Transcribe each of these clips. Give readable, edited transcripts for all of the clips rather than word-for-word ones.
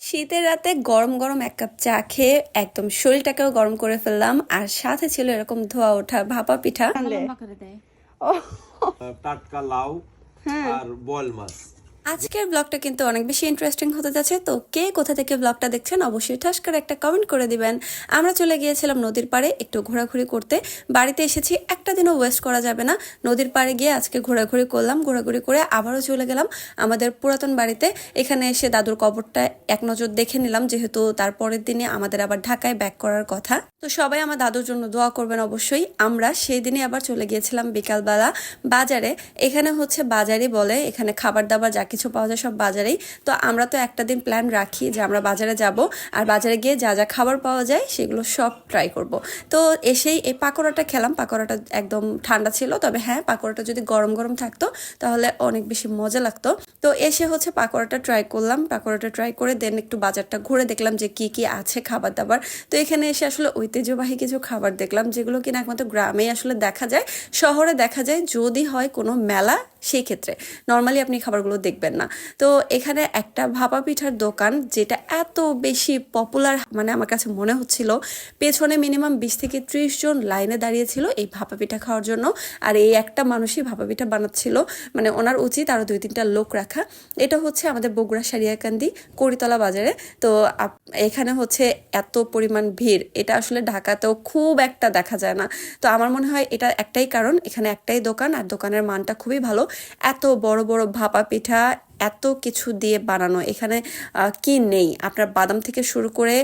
শীতের রাতে গরম গরম এক কাপ চা খেয়ে একদম শরীরটাকেও গরম করে ফেললাম। আর সাথে ছিল এরকম ধোয়া ওঠা ভাপা পিঠা। ও টাটকা লাউ হ্যাঁ আর বল মাছ। আজকের ব্লগটা কিন্তু অনেক বেশি ইন্টারেস্টিং হতে যাচ্ছে। তো কে কোথা থেকে ব্লগটা দেখছেন অবশ্যই ঠাস করে একটা কমেন্ট করে দিবেন। আমরা চলে গিয়েছিলাম নদীর পাড়ে একটু ঘোরাঘুরি করতে। বাড়িতে এসেছি, একটা দিনও ওয়েস্ট করা যাবে না। নদীর পাড়ে গিয়ে আজকে ঘোরাঘুরি করলাম, ঘোরাঘুরি করে আবারও চলে গেলাম আমাদের পুরাতন বাড়িতে। এখানে এসে দাদুর কবরটা এক নজর দেখে নিলাম, যেহেতু তারপরের দিনে আমাদের আবার ঢাকায় ব্যাক করার কথা। তো সবাই আমার দাদুর জন্য দোয়া করবেন অবশ্যই। আমরা সেই দিনই আবার চলে গিয়েছিলাম বিকালবেলা বাজারে। এখানে হচ্ছে বাজারই বলে, এখানে খাবার দাবার যা কিছু পাওয়া যায় সব বাজারেই। তো আমরা তো একটা দিন প্ল্যান রাখি যে আমরা বাজারে যাব, আর বাজারে গিয়ে যা যা খাবার পাওয়া যায় সেগুলো সব ট্রাই করব। তো এসেই এই পাকোড়াটা খেলাম। পাকোড়াটা একদম ঠান্ডা ছিল, তবে হ্যাঁ পাকোড়াটা যদি গরম গরম থাকতো তাহলে অনেক বেশি মজা লাগতো। তো এসে হচ্ছে পাকোড়াটা ট্রাই করলাম। পাকোড়াটা ট্রাই করে দেন একটু বাজারটা ঘুরে দেখলাম যে কি কি আছে খাবার দাবার। তো এখানে এসে আসলে ঐতিহ্যবাহী কিছু খাবার দেখলাম, যেগুলো কিনা একমাত্র গ্রামেই আসলে দেখা যায়, শহরে দেখা যায় যদি হয় কোনো মেলা, সেই ক্ষেত্রে নর্মালি আপনি খাবারগুলো দেখবেন না। তো এখানে একটা ভাপা পিঠার দোকান, যেটা এত বেশি পপুলার, মানে আমার কাছে মনে হচ্ছিল পেছনে মিনিমাম 20 থেকে 30 জন লাইনে দাঁড়িয়েছিল এই ভাপা পিঠা খাওয়ার জন্য। আর এই একটা মানুষই ভাপা পিঠা বানাচ্ছিল, মানে ওনার উচিত আরও 2-3টা লোক রাখা। এটা হচ্ছে আমাদের বগুড়া সারিয়াকান্দি কড়িতলা বাজারে। তো এখানে হচ্ছে এত পরিমাণ ভিড়, এটা আসলে ঢাকাতেও খুব একটা দেখা যায় না। তো আমার মনে হয় এটা একটাই কারণ, এখানে একটাই দোকান, আর দোকানের মানটা খুবই ভালো। এত বড় বড় ভাপা পিঠা এত কিছু দিয়ে বানানো, এখানে কি নেই আপনার, বাদাম থেকে শুরু করে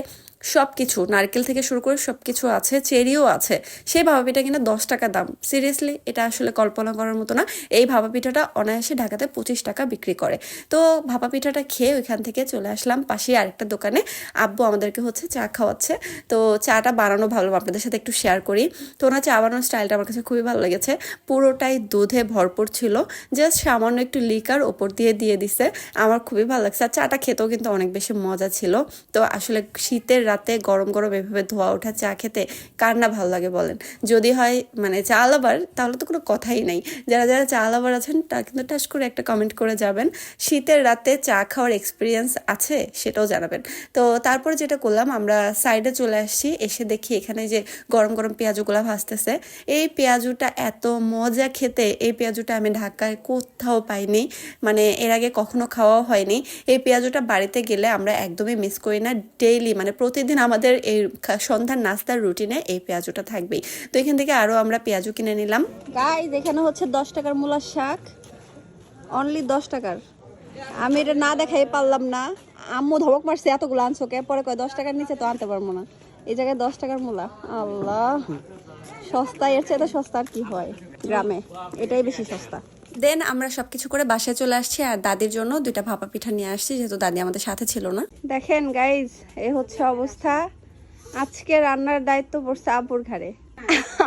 সব কিছু, নারকেল থেকে শুরু করে সব কিছু আছে, চেরিও আছে। সেই ভাপা পিঠা কিনা 10 টাকা দাম। সিরিয়াসলি এটা আসলে কল্পনা করার মতো না। এই ভাপা পিঠাটা অনায়াসে ঢাকাতে 25 টাকা বিক্রি করে। তো ভাপা পিঠাটা খেয়ে ওইখান থেকে চলে আসলাম পাশে আরেকটা দোকানে। আব্বু আমাদেরকে হচ্ছে চা খাওয়াচ্ছে। তো চাটা বানানো ভালো, আপনাদের সাথে একটু শেয়ার করি। তো ওনার চা বানানোর স্টাইলটা আমার কাছে খুবই ভালো লেগেছে। পুরোটাই দুধে ভরপুর ছিল, জাস্ট সামান্য একটু লিকার ওপর দিয়ে দিছে। আমার খুবই ভালো লাগছে। আর চাটা খেতেও কিন্তু অনেক বেশি মজা ছিল। তো আসলে শীতের রাতে গরম গরম এভাবে ধোয়া ওঠা চা খেতে কার না ভালো লাগে বলেন। যদি হয় মানে চা লাভার, তাহলে তো কোনো কথাই নাই। যারা যারা চা লাভার আছেন তা কিন্তু টাচ করে একটা কমেন্ট করে যাবেন, শীতের রাতে চা খাওয়ার এক্সপিরিয়েন্স আছে সেটাও জানাবেন। তো তারপরে যেটা করলাম, আমরা সাইডে চলে আসছি। এসে দেখি এখানে যে গরম গরম পেঁয়াজুগুলা ভাজতেছে। এই পেঁয়াজুটা এত মজা খেতে, এই পেঁয়াজুটা আমি ঢাকায় কোথাও পাইনি, মানে এর আগে কখনো খাওয়াও হয়নি। এই পেঁয়াজুটা বাড়িতে গেলে আমরা একদমই মিস করি না। ডেইলি মানে প্রতিদিন আমাদের এই সন্ধ্যার নাস্তার রুটিনে এই পেঁয়াজুটা থাকবেই। তো এখান থেকে আরও আমরা পেঁয়াজু কিনে নিলাম। গাইস এখানে হচ্ছে 10 টাকার মূলার শাক, অনলি 10 টাকার। আমি এটা না দেখাই পারলাম না। আম্মু ধমক মারছে এতগুলো আনছো কে, পরে কয় 10 টাকার নিচে তো আনতে পারবো না। এই জায়গায় 10 টাকার মূলা, আল্লাহ সস্তা, এর চেয়ে তো সস্তা আর কি হয় গ্রামে, এটাই বেশি সস্তা। দেন আমরা সবকিছু করে বাসায় চলে আসছি, আর দাদির জন্য 2টা ভাপা পিঠা নিয়ে আসছি, যেহেতু দাদি আমাদের সাথে ছিল না। দেখেন গাইজ, এই হচ্ছে অবস্থা। আজকে রান্নার দায়িত্ব পড়ছে আব্বুর ঘাড়ে।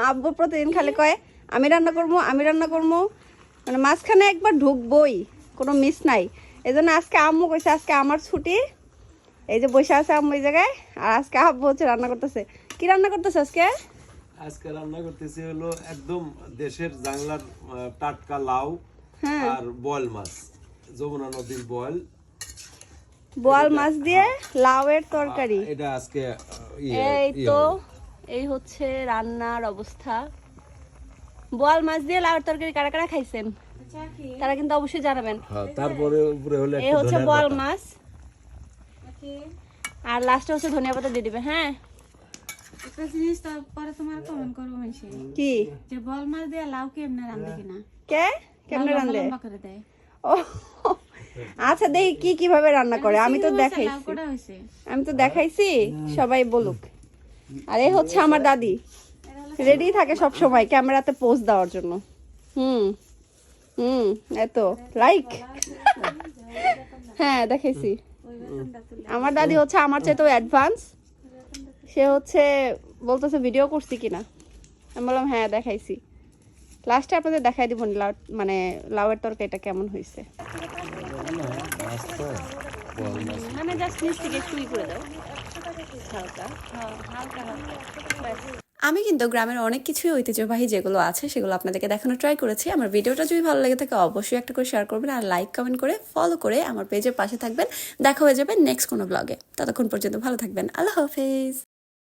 আব্বু প্রতিদিন খালি কয় আমি রান্না করবো, আমি রান্না করবো, মানে মাঝখানে একবার ঢুকবই, কোনো মিস নাই। এই জন্য আজকে আম্মু কইছে আজকে আমার ছুটি, এই যে বসে আছে আম্মু এই জায়গায়, আর আজকে আব্বু হচ্ছে রান্না করতেছে। কি রান্না করতেছে আজকে? আজকে রান্না করতেছি হলো একদম দেশের জাংলার টাটকা লাউ আর বল মাছ, যমুনা নদীর বল বোয়াল মাছ দিয়ে লাউয়ের তরকারি। এটা আজকে এই তো এই হচ্ছে রান্নার অবস্থা। বোয়াল মাছ দিয়ে লাউয়ের তরকারি কারা কারা খাইছেন তারা কিন্তু অবশ্যই জানাবেন। তারপরে উপরে হলো এই হচ্ছে বোয়াল মাছ, আর লাস্টে হচ্ছে ধনিয়া পাতা দিয়ে দিবে। হ্যাঁ একটা জিনিস তারপরে তোমার কমেন্ট করবো মাইসে কি যে বল মাছ দিয়ে লাউ কেমনে রান্ধে কিনা, কে কেমনে রান্ধে? লম্বা করে দেয়। ও আচ্ছা, দেখি কি কিভাবে রান্না করে। আমি তো লাউ দেখাইছি, করা হয়েছে। আমি তো দেখাইছি, সবাই বলুক। আর এই হচ্ছে আমার দাদি, রেডি থাকে সব সময় ক্যামেরাতে পোজ দেওয়ার জন্য। হুম হুম এত লাইক হ্যাঁ দেখাইছি। আমার দাদি হচ্ছে আমার চাইতেও অ্যাডভান্স। সে হচ্ছে বলতেছে ভিডিও করছি কিনা, আমি বললাম হ্যাঁ দেখাইছি। লাস্টে আপনাদের দেখাই দিব লাউ, মানে লাউয়ের তরকারিটা কেমন হয়েছে। মানে জাস্ট নিচ থেকে একটু করে দাও হালকা, হালকা হালকা। আমি কিন্তু গ্রামের অনেক কিছুই ঐতিহ্যবাহী যেগুলো আছে সেগুলো আপনাদেরকে দেখানোর ট্রাই করেছি। আমার ভিডিওটা যদি ভালো লেগে থাকে অবশ্যই একটা করে শেয়ার করবেন আর লাইক কমেন্ট করে ফলো করে আমার পেজের পাশে থাকবেন। দেখা হয়ে যাবে নেক্সট কোনো ব্লগে। ততক্ষণ পর্যন্ত ভালো থাকবেন। আল্লাহ হাফেজ।